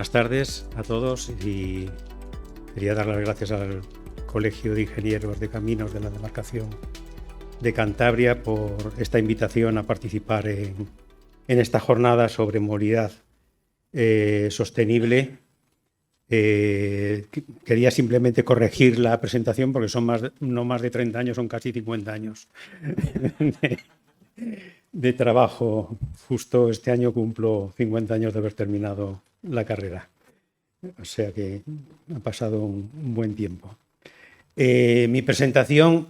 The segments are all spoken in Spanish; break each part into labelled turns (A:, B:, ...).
A: Buenas tardes a todos y quería dar las gracias al Colegio de Ingenieros de Caminos de la Demarcación de Cantabria por esta invitación a participar en esta jornada sobre movilidad sostenible. Quería simplemente corregir la presentación porque son no más de 30 años, son casi 50 años de trabajo. Justo este año cumplo 50 años de haber terminado la carrera. O sea que ha pasado un buen tiempo. Mi presentación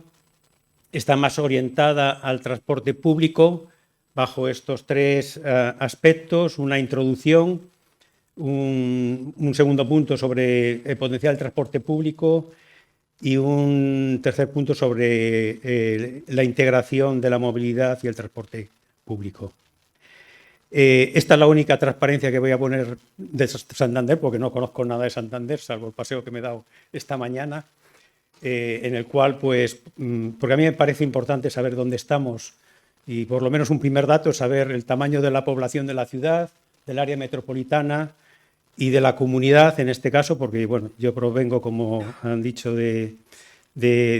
A: está más orientada al transporte público bajo estos tres aspectos: una introducción, un segundo punto sobre el potencial del transporte público y un tercer punto sobre la integración de la movilidad y el transporte público. Esta es la única transparencia que voy a poner de Santander, porque no conozco nada de Santander, salvo el paseo que me he dado esta mañana, en el cual, pues, porque a mí me parece importante saber dónde estamos y por lo menos un primer dato, saber el tamaño de la población de la ciudad, del área metropolitana y de la comunidad, en este caso, porque bueno, yo provengo, como han dicho, de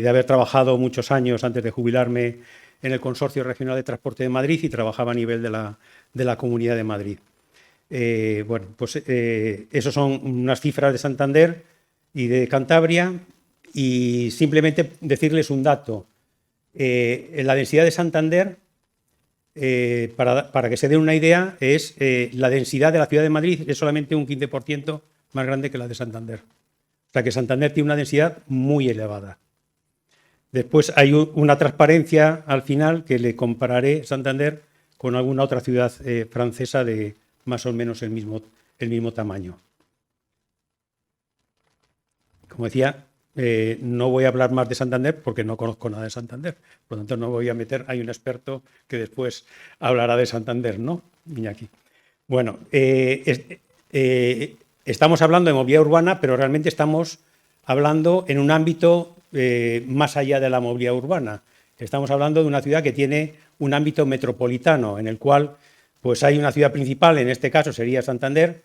A: haber trabajado muchos años antes de jubilarme en el Consorcio Regional de Transporte de Madrid y trabajaba a nivel de la Comunidad de Madrid. Bueno, pues esos son unas cifras de Santander y de Cantabria, y simplemente decirles un dato. La densidad de Santander, para que se den una idea, es la densidad de la ciudad de Madrid es solamente un 15% más grande que la de Santander. O sea que Santander tiene una densidad muy elevada. Después hay una transparencia al final que le compararé Santander con alguna otra ciudad francesa de más o menos el mismo tamaño. Como decía, no voy a hablar más de Santander porque no conozco nada de Santander. Por lo tanto, no voy a meter. Hay un experto que después hablará de Santander, ¿no, Iñaki? Bueno, estamos hablando de movilidad urbana, pero realmente estamos hablando en un ámbito más allá de la movilidad urbana. Estamos hablando de una ciudad que tiene un ámbito metropolitano, en el cual pues hay una ciudad principal, en este caso sería Santander,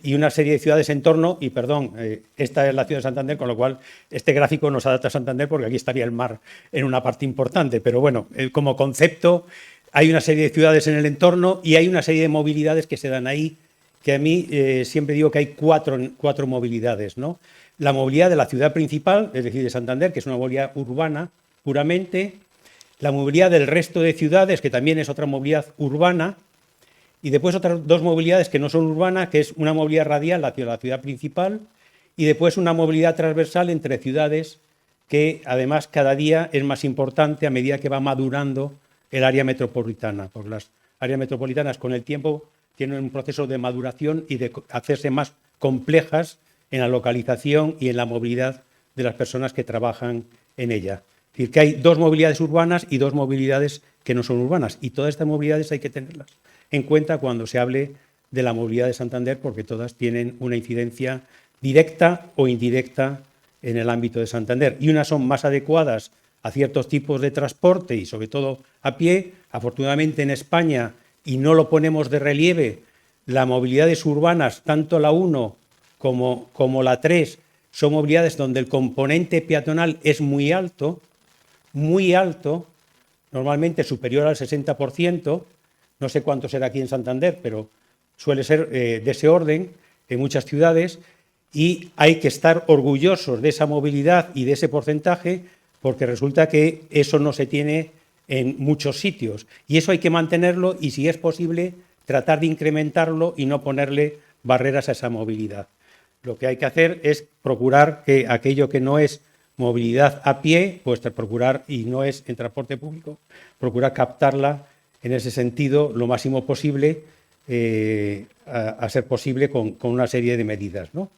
A: y una serie de ciudades en torno, y perdón, esta es la ciudad de Santander, con lo cual este gráfico nos adapta a Santander porque aquí estaría el mar en una parte importante, pero bueno, como concepto hay una serie de ciudades en el entorno y hay una serie de movilidades que se dan ahí, que a mí siempre digo que hay cuatro movilidades, ¿no? La movilidad de la ciudad principal, es decir, de Santander, que es una movilidad urbana puramente; la movilidad del resto de ciudades, que también es otra movilidad urbana; y después otras dos movilidades que no son urbanas, que es una movilidad radial hacia la ciudad principal y después una movilidad transversal entre ciudades, que además cada día es más importante a medida que va madurando el área metropolitana, porque las áreas metropolitanas con el tiempo tienen un proceso de maduración y de hacerse más complejas en la localización y en la movilidad de las personas que trabajan en ella. Es decir, que hay dos movilidades urbanas y dos movilidades que no son urbanas, y todas estas movilidades hay que tenerlas en cuenta cuando se hable de la movilidad de Santander, porque todas tienen una incidencia directa o indirecta en el ámbito de Santander, y unas son más adecuadas a ciertos tipos de transporte y sobre todo a pie. Afortunadamente en España, y no lo ponemos de relieve, las movilidades urbanas, tanto la 1 como la 3, son movilidades donde el componente peatonal es muy alto, normalmente superior al 60%, no sé cuánto será aquí en Santander, pero suele ser de ese orden en muchas ciudades, y hay que estar orgullosos de esa movilidad y de ese porcentaje, porque resulta que eso no se tiene en muchos sitios, y eso hay que mantenerlo y, si es posible, tratar de incrementarlo y no ponerle barreras a esa movilidad. Lo que hay que hacer es procurar que aquello que no es movilidad a pie, pues procurar, y no es en transporte público, procurar captarla en ese sentido lo máximo posible, a ser posible con una serie de medidas, ¿no?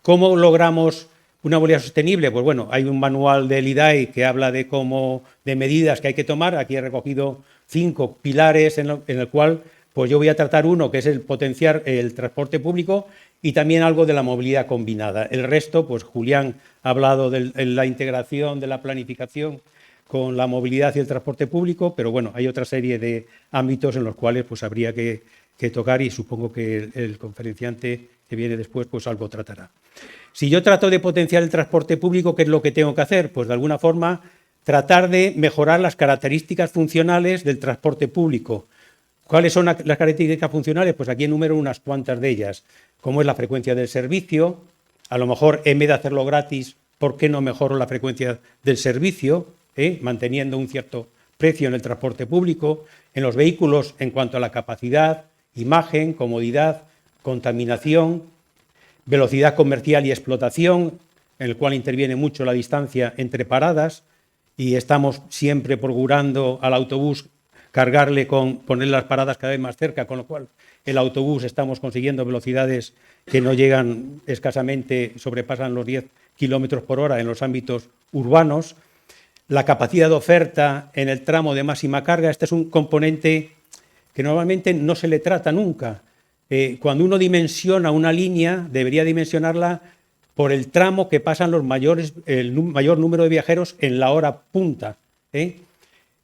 A: ¿Cómo logramos una movilidad sostenible? Pues bueno, hay un manual del IDAE que habla de medidas que hay que tomar. Aquí he recogido 5 pilares en el cual pues yo voy a tratar uno, que es el potenciar el transporte público, y también algo de la movilidad combinada. El resto, pues Julián ha hablado de la integración, de la planificación con la movilidad y el transporte público, pero bueno, hay otra serie de ámbitos en los cuales pues habría que que tocar y supongo que el conferenciante que viene después pues algo tratará. Si yo trato de potenciar el transporte público, ¿qué es lo que tengo que hacer? Pues de alguna forma tratar de mejorar las características funcionales del transporte público. ¿Cuáles son las características funcionales? Pues aquí enumero unas cuantas de ellas, como es la frecuencia del servicio. A lo mejor, en vez de hacerlo gratis, ¿por qué no mejoro la frecuencia del servicio? Manteniendo un cierto precio en el transporte público. En los vehículos, en cuanto a la capacidad, imagen, comodidad, contaminación, velocidad comercial y explotación, en el cual interviene mucho la distancia entre paradas, y estamos siempre procurando al autobús cargarle con poner las paradas cada vez más cerca, con lo cual el autobús estamos consiguiendo velocidades que no llegan escasamente, sobrepasan los 10 kilómetros por hora en los ámbitos urbanos. La capacidad de oferta en el tramo de máxima carga, este es un componente que normalmente no se le trata nunca. Cuando uno dimensiona una línea, debería dimensionarla por el tramo que pasan el mayor número de viajeros en la hora punta.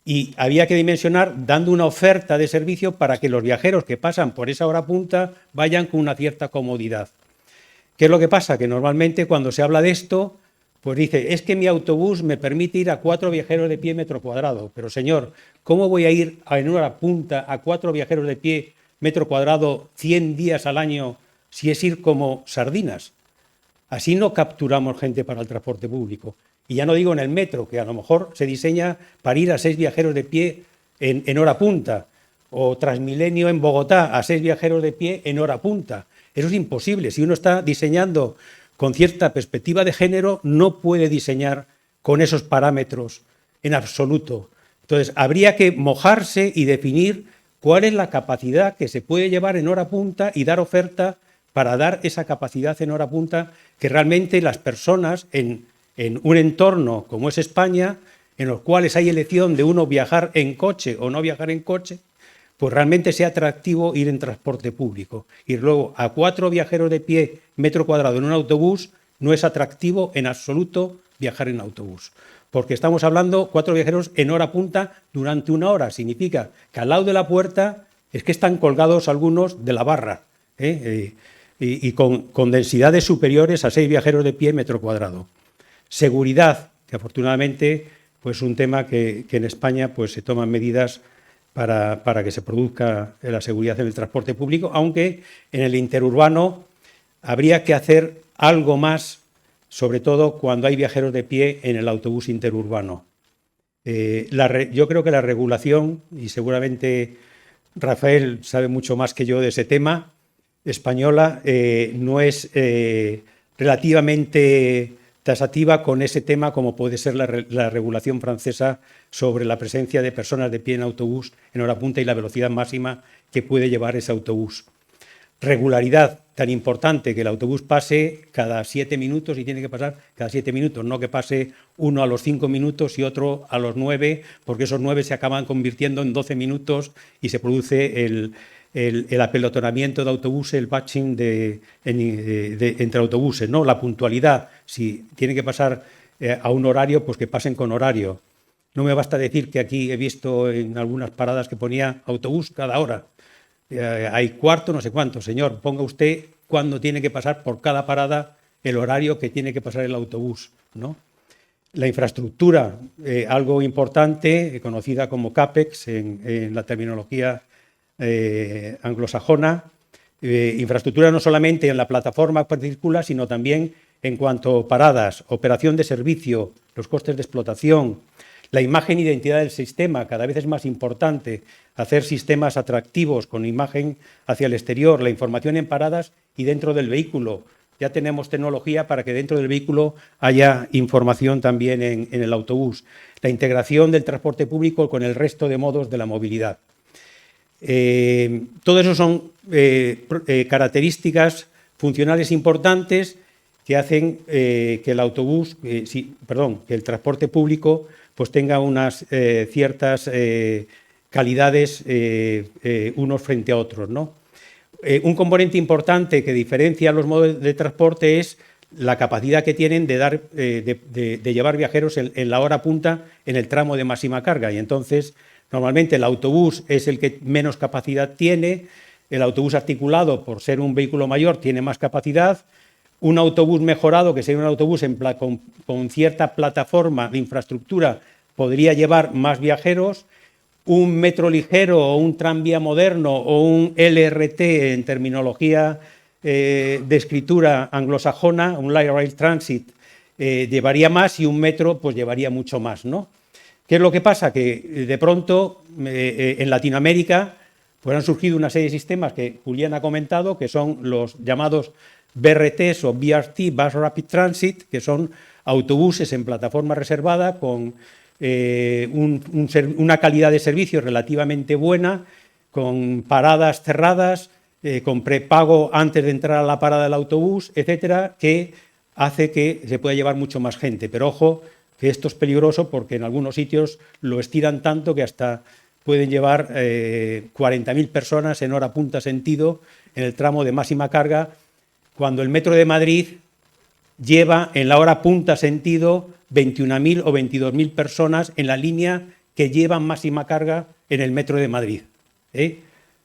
A: Y había que dimensionar dando una oferta de servicio para que los viajeros que pasan por esa hora punta vayan con una cierta comodidad. ¿Qué es lo que pasa? Que normalmente cuando se habla de esto, pues dice, es que mi autobús me permite ir a 4 viajeros de pie metro cuadrado. Pero señor, ¿cómo voy a ir en hora punta a 4 viajeros de pie metro cuadrado 100 días al año si es ir como sardinas? Así no capturamos gente para el transporte público. Y ya no digo en el metro, que a lo mejor se diseña para ir a 6 viajeros de pie en hora punta, o Transmilenio en Bogotá a 6 viajeros de pie en hora punta. Eso es imposible. Si uno está diseñando con cierta perspectiva de género, no puede diseñar con esos parámetros en absoluto. Entonces, habría que mojarse y definir cuál es la capacidad que se puede llevar en hora punta y dar oferta para dar esa capacidad en hora punta que realmente las personas en un entorno como es España, en los cuales hay elección de uno viajar en coche o no viajar en coche, pues realmente sea atractivo ir en transporte público. Ir luego a 4 viajeros de pie metro cuadrado en un autobús no es atractivo en absoluto viajar en autobús. Porque estamos hablando 4 viajeros en hora punta durante 1 hora. Significa que al lado de la puerta es que están colgados algunos de la barra y con densidades superiores a 6 viajeros de pie metro cuadrado. Seguridad, que afortunadamente pues un tema que en España pues se toman medidas para que se produzca la seguridad en el transporte público, aunque en el interurbano habría que hacer algo más, sobre todo cuando hay viajeros de pie en el autobús interurbano. Yo creo que la regulación, y seguramente Rafael sabe mucho más que yo de ese tema, española, no es relativamente tasativa con ese tema como puede ser la regulación francesa sobre la presencia de personas de pie en autobús en hora punta y la velocidad máxima que puede llevar ese autobús. Regularidad tan importante que el autobús pase cada 7 minutos y tiene que pasar cada 7 minutos, no que pase uno a los 5 minutos y otro a los 9, porque esos 9 se acaban convirtiendo en 12 minutos y se produce el apelotonamiento de autobuses, el batching entre autobuses, ¿no? La puntualidad, si tiene que pasar a un horario, pues que pasen con horario. No me basta decir que aquí he visto en algunas paradas que ponía autobús cada hora. Hay cuarto, no sé cuánto. Señor, ponga usted cuándo tiene que pasar por cada parada el horario que tiene que pasar el autobús, ¿no? La infraestructura, algo importante, conocida como CAPEX en la terminología anglosajona, infraestructura no solamente en la plataforma partícula, sino también en cuanto a paradas, operación de servicio, los costes de explotación, la imagen e identidad del sistema. Cada vez es más importante hacer sistemas atractivos con imagen hacia el exterior, la información en paradas y dentro del vehículo. Ya tenemos tecnología para que dentro del vehículo haya información también en el autobús. La integración del transporte público con el resto de modos de la movilidad. Todo eso son características funcionales importantes que hacen que el autobús, que el transporte público pues tenga unas ciertas calidades unos frente a otros, ¿no? Un componente importante que diferencia los modos de transporte es la capacidad que tienen de llevar viajeros en la hora punta en el tramo de máxima carga, y entonces normalmente el autobús es el que menos capacidad tiene, el autobús articulado, por ser un vehículo mayor, tiene más capacidad. Un autobús mejorado, que sería un autobús con cierta plataforma de infraestructura, podría llevar más viajeros. Un metro ligero o un tranvía moderno o un LRT en terminología de escritura anglosajona, un Light Rail Transit, llevaría más, y un metro pues llevaría mucho más, ¿no? ¿Qué es lo que pasa? Que de pronto en Latinoamérica pues han surgido una serie de sistemas que Julián ha comentado, que son los llamados BRTs o BRT, Bus Rapid Transit, que son autobuses en plataforma reservada con una calidad de servicio relativamente buena, con paradas cerradas, con prepago antes de entrar a la parada del autobús, etcétera, que hace que se pueda llevar mucho más gente. Pero ojo, que esto es peligroso porque en algunos sitios lo estiran tanto que hasta pueden llevar 40.000 personas en hora punta sentido en el tramo de máxima carga, cuando el Metro de Madrid lleva en la hora punta sentido 21.000 o 22.000 personas en la línea que llevan máxima carga en el Metro de Madrid.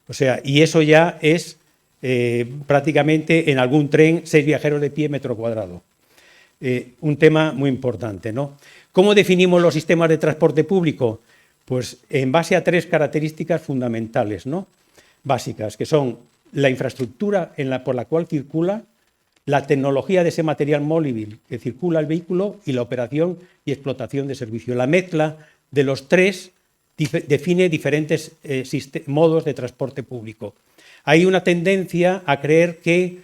A: O sea, y eso ya es prácticamente en algún tren 6 viajeros de pie metro cuadrado. Un tema muy importante, ¿no? ¿Cómo definimos los sistemas de transporte público? Pues en base a 3 características fundamentales, ¿no? Básicas, que son la infraestructura por la cual circula, la tecnología de ese material móvil que circula el vehículo y la operación y explotación de servicio. La mezcla de los 3 define diferentes modos de transporte público. Hay una tendencia a creer que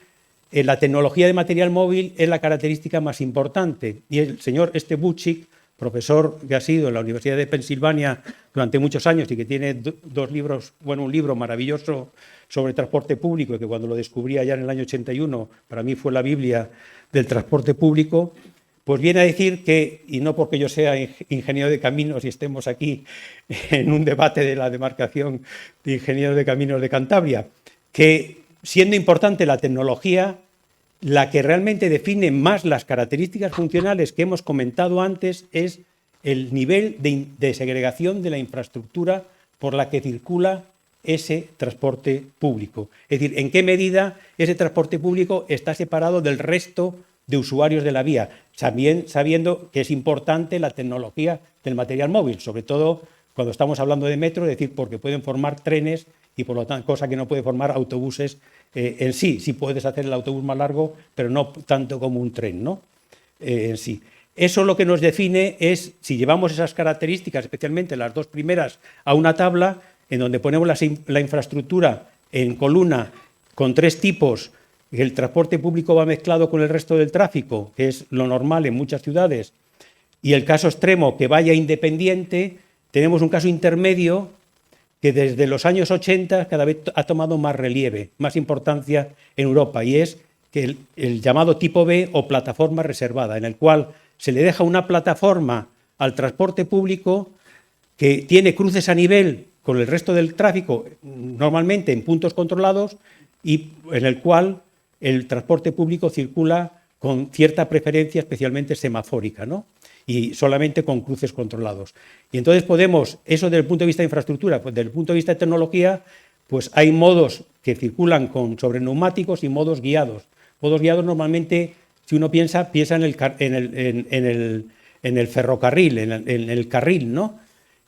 A: la tecnología de material móvil es la característica más importante, y el señor Buchik, profesor que ha sido en la Universidad de Pensilvania durante muchos años y que tiene 2 libros, bueno, un libro maravilloso sobre transporte público, y que cuando lo descubrí allá en el año 81, para mí fue la Biblia del transporte público, pues viene a decir que, y no porque yo sea ingeniero de caminos y estemos aquí en un debate de la demarcación de ingenieros de caminos de Cantabria, que siendo importante la tecnología, la que realmente define más las características funcionales que hemos comentado antes es el nivel de segregación de la infraestructura por la que circula ese transporte público. Es decir, en qué medida ese transporte público está separado del resto de usuarios de la vía, también sabiendo que es importante la tecnología del material móvil, sobre todo cuando estamos hablando de metro, es decir, porque pueden formar trenes y por lo tanto, cosa que no puede formar autobuses en sí. Sí puedes hacer el autobús más largo, pero no tanto como un tren, ¿no? En sí. Eso lo que nos define es, si llevamos esas características, especialmente las 2 primeras, a una tabla en donde ponemos la infraestructura en columna con 3 tipos, el transporte público va mezclado con el resto del tráfico, que es lo normal en muchas ciudades, y el caso extremo que vaya independiente, tenemos un caso intermedio que desde los años 80 cada vez ha tomado más relieve, más importancia en Europa, y es que el llamado tipo B o plataforma reservada, en el cual se le deja una plataforma al transporte público que tiene cruces a nivel con el resto del tráfico, normalmente en puntos controlados, y en el cual el transporte público circula con cierta preferencia, especialmente semafórica, ¿no? Y solamente con cruces controlados. Y entonces podemos, eso desde el punto de vista de infraestructura, pues desde el punto de vista de tecnología, pues hay modos que circulan sobre neumáticos y modos guiados. Modos guiados normalmente, si uno piensa en el ferrocarril, en el carril, ¿no?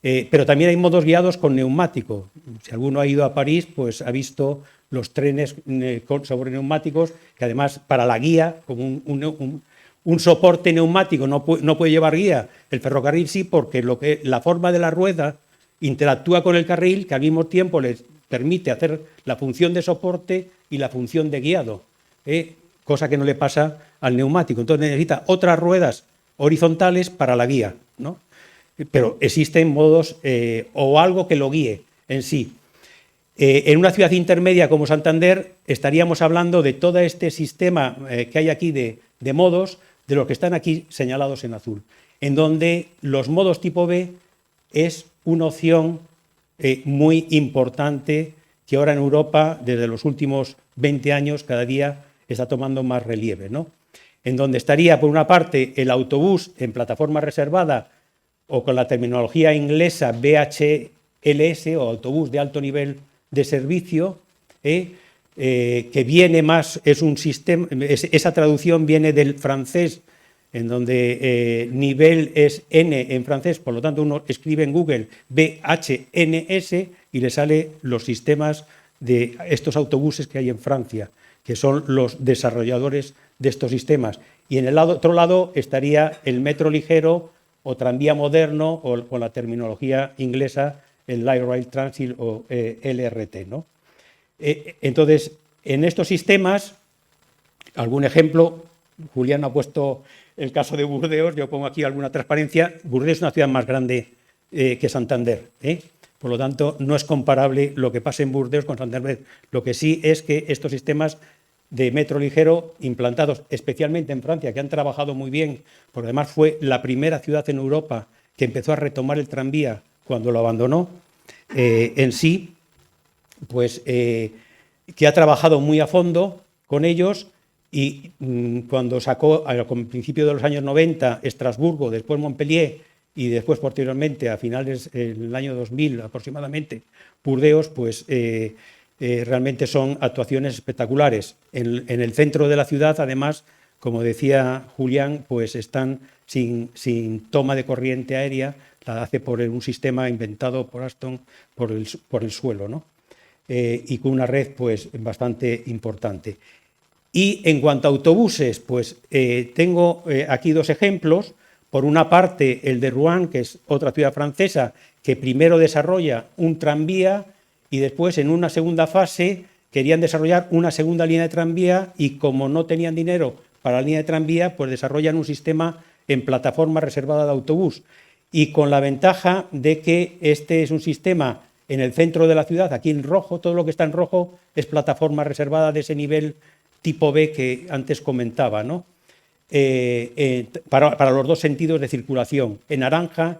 A: Pero también hay modos guiados con neumático. Si alguno ha ido a París, pues ha visto los trenes sobre neumáticos, que además para la guía, como un soporte neumático no puede llevar guía. El ferrocarril sí, porque la forma de la rueda interactúa con el carril, que al mismo tiempo les permite hacer la función de soporte y la función de guiado, cosa que no le pasa al neumático. Entonces necesita otras ruedas horizontales para la guía, ¿no? Pero existen modos o algo que lo guíe en sí. En una ciudad intermedia como Santander estaríamos hablando de todo este sistema que hay aquí de modos, de los que están aquí señalados en azul, en donde los modos tipo B es una opción muy importante que ahora en Europa, desde los últimos 20 años, cada día está tomando más relieve, ¿no? En donde estaría, por una parte, el autobús en plataforma reservada o con la terminología inglesa BHLS o autobús de alto nivel de servicio, que viene más, es un sistema, esa traducción viene del francés, en donde nivel es N en francés, por lo tanto uno escribe en Google BHNS y le sale los sistemas de estos autobuses que hay en Francia, que son los desarrolladores de estos sistemas. Y en el otro lado estaría el metro ligero o tranvía moderno, o con la terminología inglesa, el Light Rail Transit o LRT, ¿no? Entonces, en estos sistemas, algún ejemplo, Julián ha puesto el caso de Burdeos, yo pongo aquí alguna transparencia. Burdeos es una ciudad más grande que Santander, por lo tanto, no es comparable lo que pasa en Burdeos con Santander. Lo que sí es que estos sistemas de metro ligero implantados especialmente en Francia, que han trabajado muy bien, porque además fue la primera ciudad en Europa que empezó a retomar el tranvía cuando lo abandonó, en sí, pues que ha trabajado muy a fondo con ellos y cuando sacó al principio de los años 90 Estrasburgo, después Montpellier y después posteriormente a finales del año 2000 aproximadamente Burdeos, pues realmente son actuaciones espectaculares. En el centro de la ciudad, además, como decía Julián, pues están sin toma de corriente aérea, la hace por un sistema inventado por Alstom por el suelo, ¿no? Y con una red pues bastante importante. Y en cuanto a autobuses, pues tengo aquí dos ejemplos. Por una parte, el de Rouen, que es otra ciudad francesa, que primero desarrolla un tranvía y después, en una segunda fase, querían desarrollar una segunda línea de tranvía y como no tenían dinero para la línea de tranvía, pues desarrollan un sistema en plataforma reservada de autobús. Y con la ventaja de que este es un sistema en el centro de la ciudad, aquí en rojo, todo lo que está en rojo es plataforma reservada de ese nivel tipo B que antes comentaba, ¿no? Para los dos sentidos de circulación. En naranja,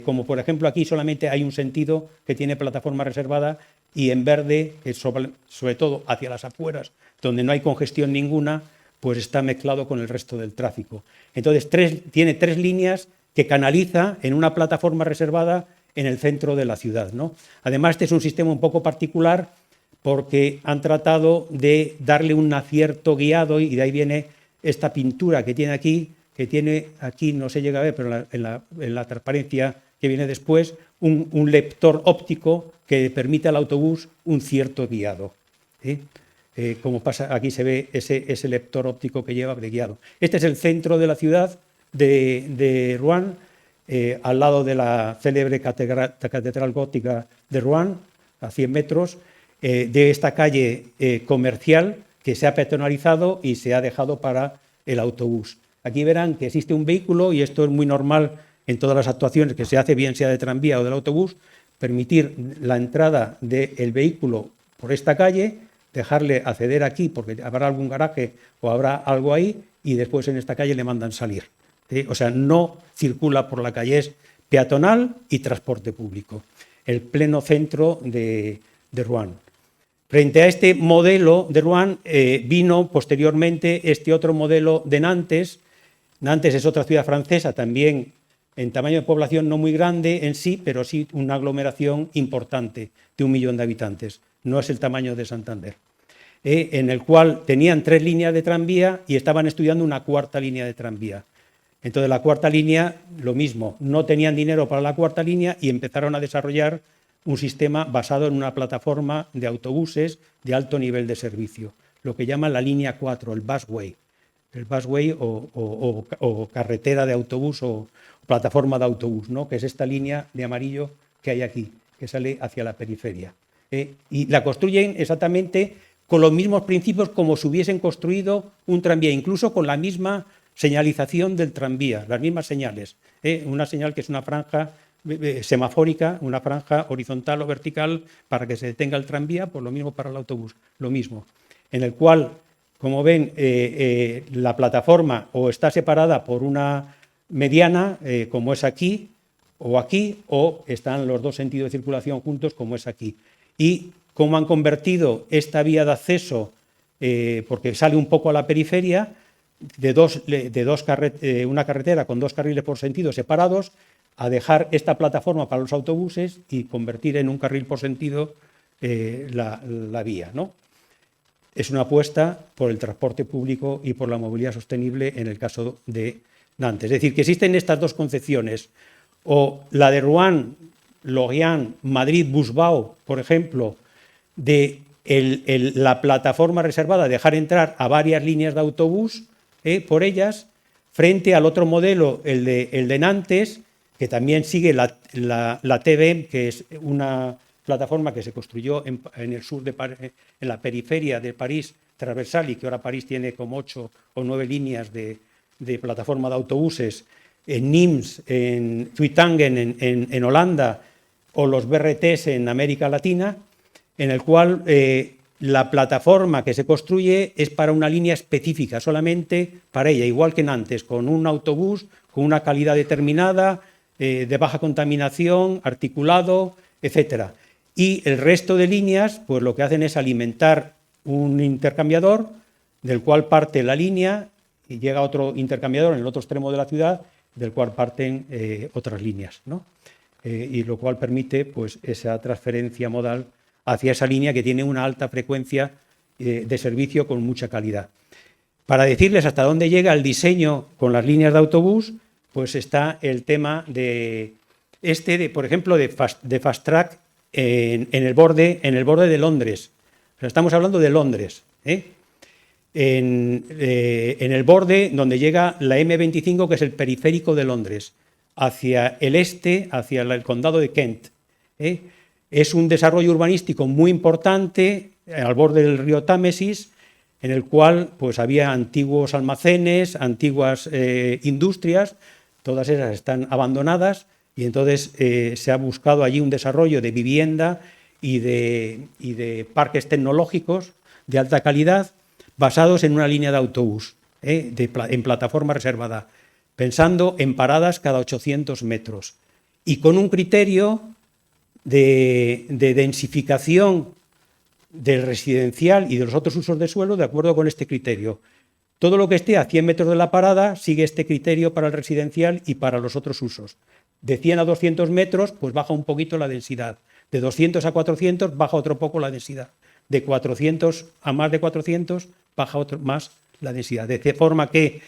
A: como por ejemplo aquí solamente hay un sentido que tiene plataforma reservada y en verde, que sobre todo hacia las afueras, donde no hay congestión ninguna, pues está mezclado con el resto del tráfico. Entonces tiene tres líneas que canaliza en una plataforma reservada en el centro de la ciudad, ¿no? Además, este es un sistema un poco particular porque han tratado de darle un acierto guiado y de ahí viene esta pintura que tiene aquí, no se llega a ver, pero en la transparencia que viene después, un lector óptico que permite al autobús un cierto guiado. Como pasa, aquí se ve ese lector óptico que lleva de guiado. Este es el centro de la ciudad de Rouen, al lado de la célebre catedral gótica de Rouen, a 100 metros, de esta calle comercial que se ha peatonalizado y se ha dejado para el autobús. Aquí verán que existe un vehículo, y esto es muy normal en todas las actuaciones que se hace, bien sea de tranvía o del autobús, permitir la entrada del vehículo por esta calle, dejarle acceder aquí porque habrá algún garaje o habrá algo ahí, y después en esta calle le mandan salir. O sea, no circula por la calle, es peatonal y transporte público. El pleno centro de Rouen. Frente a este modelo de Rouen vino posteriormente este otro modelo de Nantes. Nantes es otra ciudad francesa, también en tamaño de población no muy grande en sí, pero sí una aglomeración importante de 1 millón de habitantes. No es el tamaño de Santander. En el cual tenían 3 líneas de tranvía y estaban estudiando una 4ª línea de tranvía. Entonces la 4ª línea, lo mismo, no tenían dinero para la 4ª línea y empezaron a desarrollar un sistema basado en una plataforma de autobuses de alto nivel de servicio, lo que llaman la línea 4, el busway. El busway o carretera de autobús o plataforma de autobús, ¿no? Que es esta línea de amarillo que hay aquí, que sale hacia la periferia. Y la construyen exactamente con los mismos principios como si hubiesen construido un tranvía, incluso con la misma señalización del tranvía, las mismas señales. Una señal que es una franja semafórica, una franja horizontal o vertical para que se detenga el tranvía, pues lo mismo para el autobús, lo mismo. En el cual, como ven, la plataforma o está separada por una mediana, como es aquí, o están los dos sentidos de circulación juntos, como es aquí. Y cómo han convertido esta vía de acceso, porque sale un poco a la periferia, una carretera con 2 carriles por sentido separados, a dejar esta plataforma para los autobuses y convertir en un carril por sentido la vía, ¿no? Es una apuesta por el transporte público y por la movilidad sostenible en el caso de Nantes. Es decir, que existen estas dos concepciones, o la de Rouen, Lorient, Madrid, Busbao, por ejemplo, de la plataforma reservada, dejar entrar a varias líneas de autobús por ellas, frente al otro modelo, el de Nantes, que también sigue la TBM, que es una plataforma que se construyó en el sur en la periferia de París, transversal, y que ahora París tiene como 8 o 9 líneas de plataforma de autobuses, en Nimes, en Zuitangen, en Holanda, o los BRTs en América Latina, en el cual la plataforma que se construye es para una línea específica, solamente para ella, igual que en antes, con un autobús, con una calidad determinada, de baja contaminación, articulado, etcétera. Y el resto de líneas, pues lo que hacen es alimentar un intercambiador del cual parte la línea y llega a otro intercambiador en el otro extremo de la ciudad, del cual parten otras líneas, ¿no? Y lo cual permite, pues, esa transferencia modal hacia esa línea que tiene una alta frecuencia de servicio con mucha calidad. Para decirles hasta dónde llega el diseño con las líneas de autobús, pues está el tema por ejemplo, de Fast Track en el borde de Londres. O sea, estamos hablando de Londres, en el borde donde llega la M25, que es el periférico de Londres, hacia el este, hacia el condado de Kent. Es un desarrollo urbanístico muy importante al borde del río Támesis, en el cual pues, había antiguos almacenes, antiguas industrias, todas esas están abandonadas, y entonces se ha buscado allí un desarrollo de vivienda y de parques tecnológicos de alta calidad basados en una línea de autobús, en plataforma reservada, pensando en paradas cada 800 metros y con un criterio de densificación del residencial y de los otros usos de suelo de acuerdo con este criterio. Todo lo que esté a 100 metros de la parada sigue este criterio para el residencial y para los otros usos. De 100 a 200 metros, pues baja un poquito la densidad. De 200 a 400 baja otro poco la densidad. De 400 a más de 400 baja más la densidad. De forma que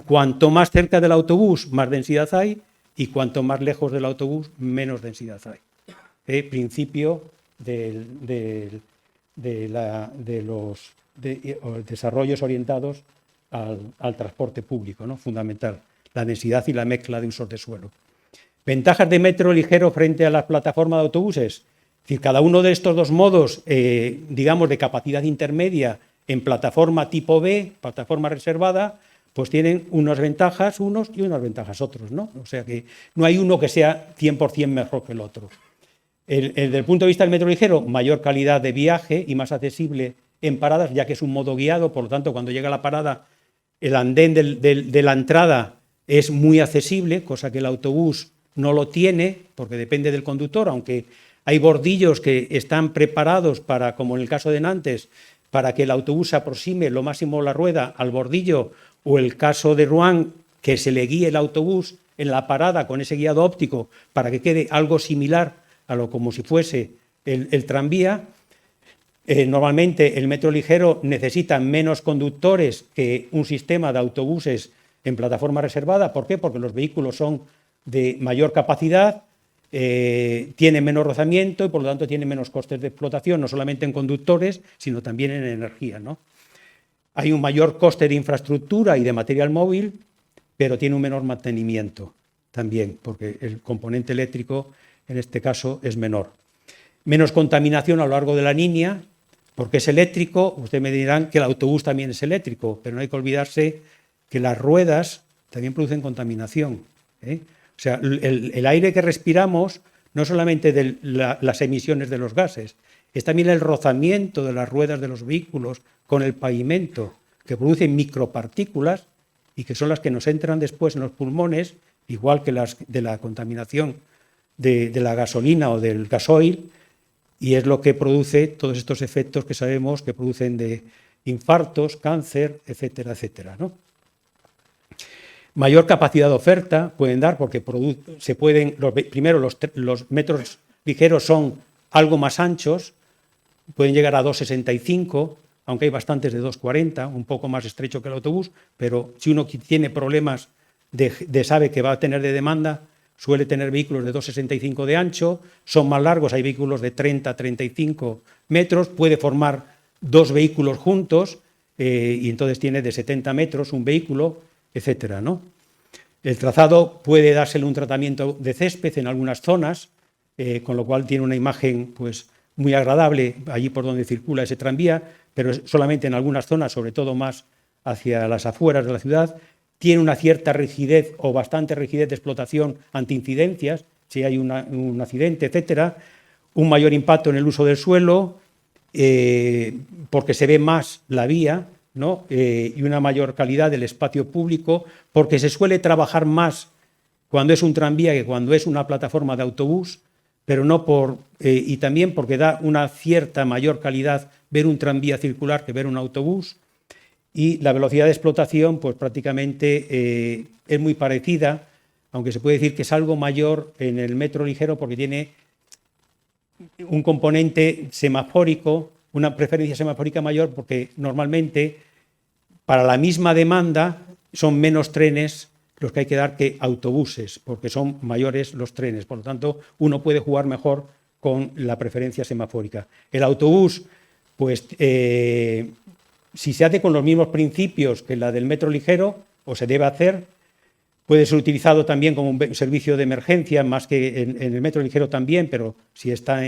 A: cuanto más cerca del autobús, más densidad hay, y cuanto más lejos del autobús, menos densidad hay. Principio de los desarrollos orientados al transporte público, ¿no? Fundamental, la densidad y la mezcla de usos de suelo. Ventajas de metro ligero frente a las plataformas de autobuses. Es decir, cada uno de estos dos modos, digamos, de capacidad intermedia en plataforma tipo B, plataforma reservada, pues tienen unas ventajas unos y unas ventajas otros, ¿no? O sea que no hay uno que sea 100% mejor que el otro. Desde el punto de vista del metro ligero, mayor calidad de viaje y más accesible en paradas, ya que es un modo guiado, por lo tanto, cuando llega a la parada, el andén de la entrada es muy accesible, cosa que el autobús no lo tiene, porque depende del conductor, aunque hay bordillos que están preparados para, como en el caso de Nantes, para que el autobús se aproxime lo máximo la rueda al bordillo, o el caso de Rouen, que se le guíe el autobús en la parada con ese guiado óptico para que quede algo similar a lo como si fuese el tranvía. Normalmente el metro ligero necesita menos conductores que un sistema de autobuses en plataforma reservada. ¿Por qué? Porque los vehículos son de mayor capacidad, tienen menos rozamiento y por lo tanto tienen menos costes de explotación, no solamente en conductores, sino también en energía, ¿no? Hay un mayor coste de infraestructura y de material móvil, pero tiene un menor mantenimiento también, porque el componente eléctrico en este caso es menor. Menos contaminación a lo largo de la línea, porque es eléctrico. Ustedes me dirán que el autobús también es eléctrico, pero no hay que olvidarse que las ruedas también producen contaminación, ¿eh? O sea, el aire que respiramos no solamente de las emisiones de los gases, es también el rozamiento de las ruedas de los vehículos con el pavimento, que producen micropartículas y que son las que nos entran después en los pulmones, igual que las de la contaminación de la gasolina o del gasoil, y es lo que produce todos estos efectos que sabemos que producen de infartos, cáncer, etcétera, etcétera, ¿no? Mayor capacidad de oferta pueden dar porque primero los metros ligeros son algo más anchos, pueden llegar a 2,65, aunque hay bastantes de 2,40, un poco más estrecho que el autobús, pero si uno tiene problemas sabe que va a tener de demanda, suele tener vehículos de 2,65 de ancho, son más largos, hay vehículos de 30, 35 metros, puede formar dos vehículos juntos y entonces tiene de 70 metros un vehículo, etcétera, ¿no? El trazado puede dársele un tratamiento de césped en algunas zonas, con lo cual tiene una imagen pues, muy agradable allí por donde circula ese tranvía, pero solamente en algunas zonas, sobre todo más hacia las afueras de la ciudad. Tiene una cierta rigidez o bastante rigidez de explotación ante incidencias, si hay un accidente, etcétera. Un mayor impacto en el uso del suelo, porque se ve más la vía, ¿no? Y una mayor calidad del espacio público, porque se suele trabajar más cuando es un tranvía que cuando es una plataforma de autobús, pero no y también porque da una cierta mayor calidad ver un tranvía circular que ver un autobús. Y la velocidad de explotación, pues prácticamente es muy parecida, aunque se puede decir que es algo mayor en el metro ligero porque tiene un componente semafórico, una preferencia semafórica mayor, porque normalmente para la misma demanda son menos trenes los que hay que dar que autobuses, porque son mayores los trenes. Por lo tanto, uno puede jugar mejor con la preferencia semafórica. El autobús, pues, si se hace con los mismos principios que la del metro ligero, o se debe hacer, puede ser utilizado también como un servicio de emergencia, más que en el metro ligero también, pero si está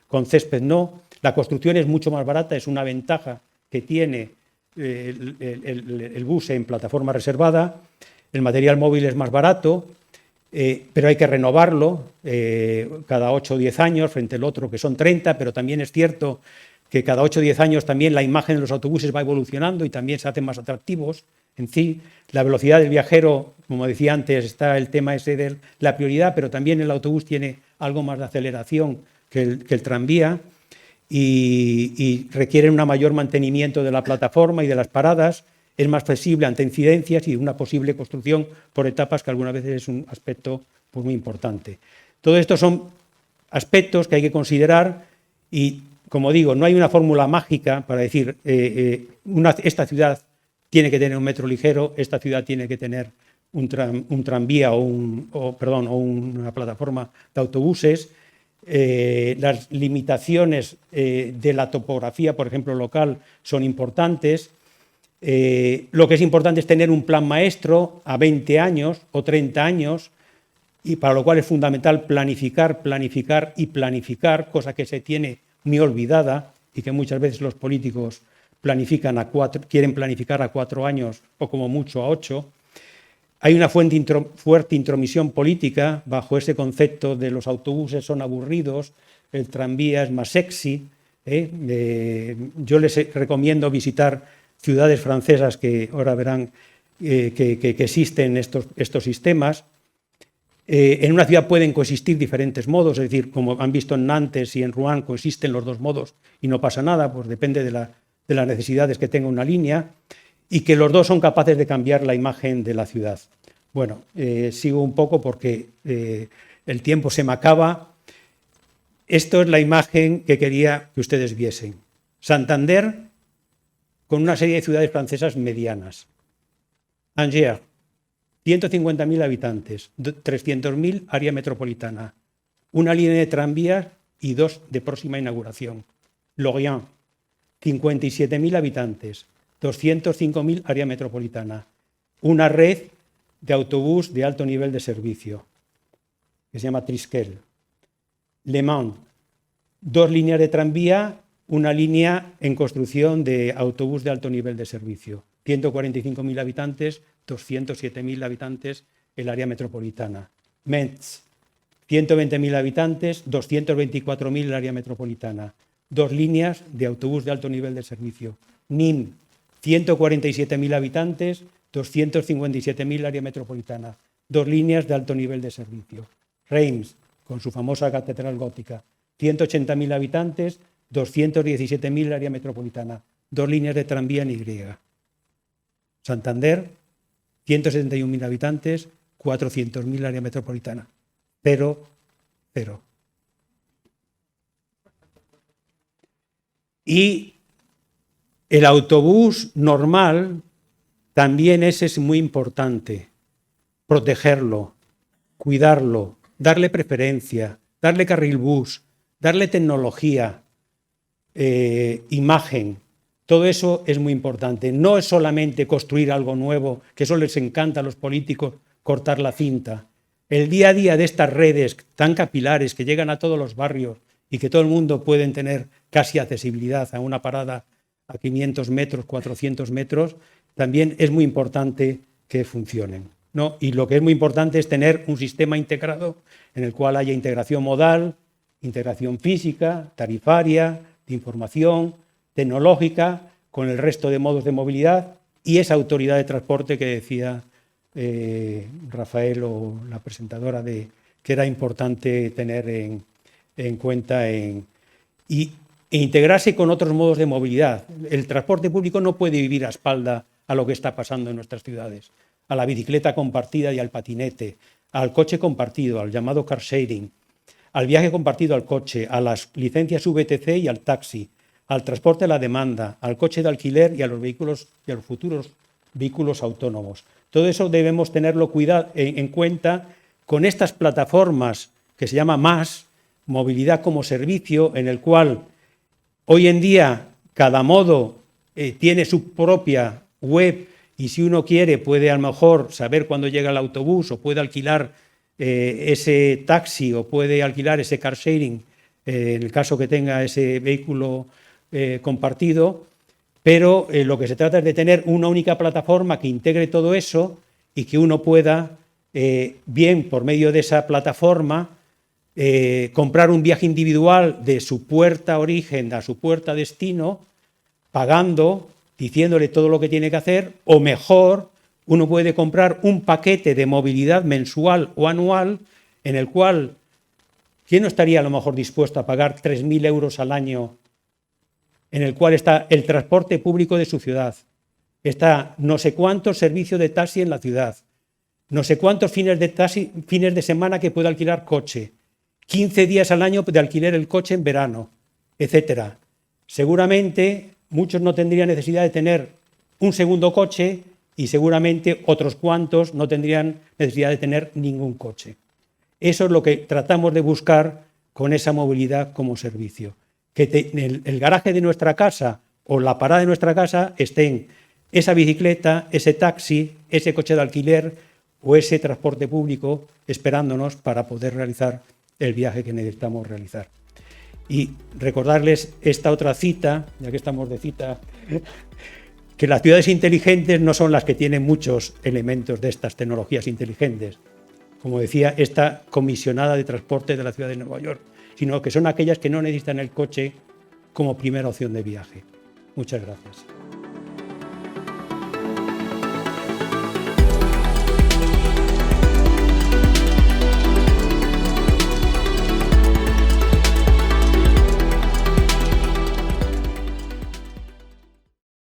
A: con césped no. La construcción es mucho más barata, es una ventaja que tiene el bus en plataforma reservada. El material móvil es más barato, pero hay que renovarlo cada 8 o 10 años frente al otro, que son 30, pero también es cierto que cada 8 o 10 años también la imagen de los autobuses va evolucionando y también se hacen más atractivos en sí. La velocidad del viajero, como decía antes, está el tema ese de la prioridad, pero también el autobús tiene algo más de aceleración que el tranvía y requiere un mayor mantenimiento de la plataforma y de las paradas. Es más flexible ante incidencias y una posible construcción por etapas, que algunas veces es un aspecto pues, muy importante. Todo esto son aspectos que hay que considerar y, como digo, no hay una fórmula mágica para decir esta ciudad tiene que tener un metro ligero, esta ciudad tiene que tener un tranvía o una plataforma de autobuses. Las limitaciones de la topografía, por ejemplo, local, son importantes. Lo que es importante es tener un plan maestro a 20 años o 30 años, y para lo cual es fundamental planificar, cosa que se tiene muy olvidada y que muchas veces los políticos quieren planificar a 4 años o como mucho a 8. Hay una fuerte intromisión política bajo ese concepto de los autobuses son aburridos, el tranvía es más sexy. Yo les recomiendo visitar ciudades francesas que ahora verán que existen estos sistemas. En una ciudad pueden coexistir diferentes modos, es decir, como han visto en Nantes y en Rouen, coexisten los dos modos y no pasa nada, pues depende de las necesidades que tenga una línea, y que los dos son capaces de cambiar la imagen de la ciudad. Bueno, sigo un poco porque el tiempo se me acaba. Esto es la imagen que quería que ustedes viesen. Santander con una serie de ciudades francesas medianas. Angers, 150.000 habitantes, 300.000 área metropolitana, una línea de tranvías y 2 de próxima inauguración. Lorient, 57.000 habitantes, 205.000 área metropolitana, una red de autobús de alto nivel de servicio, que se llama Triskel. Le Mans, 2 líneas de tranvía, una línea en construcción de autobús de alto nivel de servicio. 145.000 habitantes, 207.000 habitantes el área metropolitana. Metz, 120.000 habitantes, 224.000 el área metropolitana. 2 líneas de autobús de alto nivel de servicio. Nîmes, 147.000 habitantes, 257.000 área metropolitana. 2 líneas de alto nivel de servicio. Reims, con su famosa catedral gótica, 180.000 habitantes, 217.000 área metropolitana. 2 líneas de tranvía en Y. Santander, 171.000 habitantes, 400.000 área metropolitana. 0, 0. Y el autobús normal también ese es muy importante. Protegerlo, cuidarlo, darle preferencia, darle carril bus, darle tecnología, imagen. Todo eso es muy importante. No es solamente construir algo nuevo, que eso les encanta a los políticos, cortar la cinta. El día a día de estas redes tan capilares que llegan a todos los barrios y que todo el mundo puede tener casi accesibilidad a una parada a 500 metros, 400 metros, también es muy importante que funcionen, ¿no? Y lo que es muy importante es tener un sistema integrado en el cual haya integración modal, integración física, tarifaria, de información, tecnológica, con el resto de modos de movilidad y esa autoridad de transporte que decía Rafael o la presentadora que era importante tener en cuenta e integrarse con otros modos de movilidad. El transporte público no puede vivir a espalda a lo que está pasando en nuestras ciudades, a la bicicleta compartida y al patinete, al coche compartido, al llamado car sharing, al viaje compartido al coche, a las licencias VTC y al taxi, al transporte a la demanda, al coche de alquiler y a los vehículos y a los futuros vehículos autónomos. Todo eso debemos tenerlo en cuenta con estas plataformas que se llama MaaS, Movilidad como Servicio, en el cual hoy en día cada modo tiene su propia web y si uno quiere puede a lo mejor saber cuándo llega el autobús o puede alquilar ese taxi o puede alquilar ese car sharing en el caso que tenga ese vehículo compartido, pero lo que se trata es de tener una única plataforma que integre todo eso y que uno pueda, bien por medio de esa plataforma, comprar un viaje individual de su puerta origen a su puerta destino, pagando, diciéndole todo lo que tiene que hacer, o mejor, uno puede comprar un paquete de movilidad mensual o anual en el cual, ¿quién no estaría a lo mejor dispuesto a pagar 3.000 euros al año en el cual está el transporte público de su ciudad, está no sé cuántos servicios de taxi en la ciudad, no sé cuántos fines de semana que puede alquilar coche, 15 días al año de alquiler el coche en verano, etcétera? Seguramente muchos no tendrían necesidad de tener un segundo coche y seguramente otros cuantos no tendrían necesidad de tener ningún coche. Eso es lo que tratamos de buscar con esa movilidad como servicio. Que en el garaje de nuestra casa o la parada de nuestra casa estén esa bicicleta, ese taxi, ese coche de alquiler o ese transporte público esperándonos para poder realizar el viaje que necesitamos realizar. Y recordarles esta otra cita, ya que estamos de cita, que las ciudades inteligentes no son las que tienen muchos elementos de estas tecnologías inteligentes, como decía esta comisionada de transporte de la ciudad de Nueva York, sino que son aquellas que no necesitan el coche como primera opción de viaje. Muchas gracias.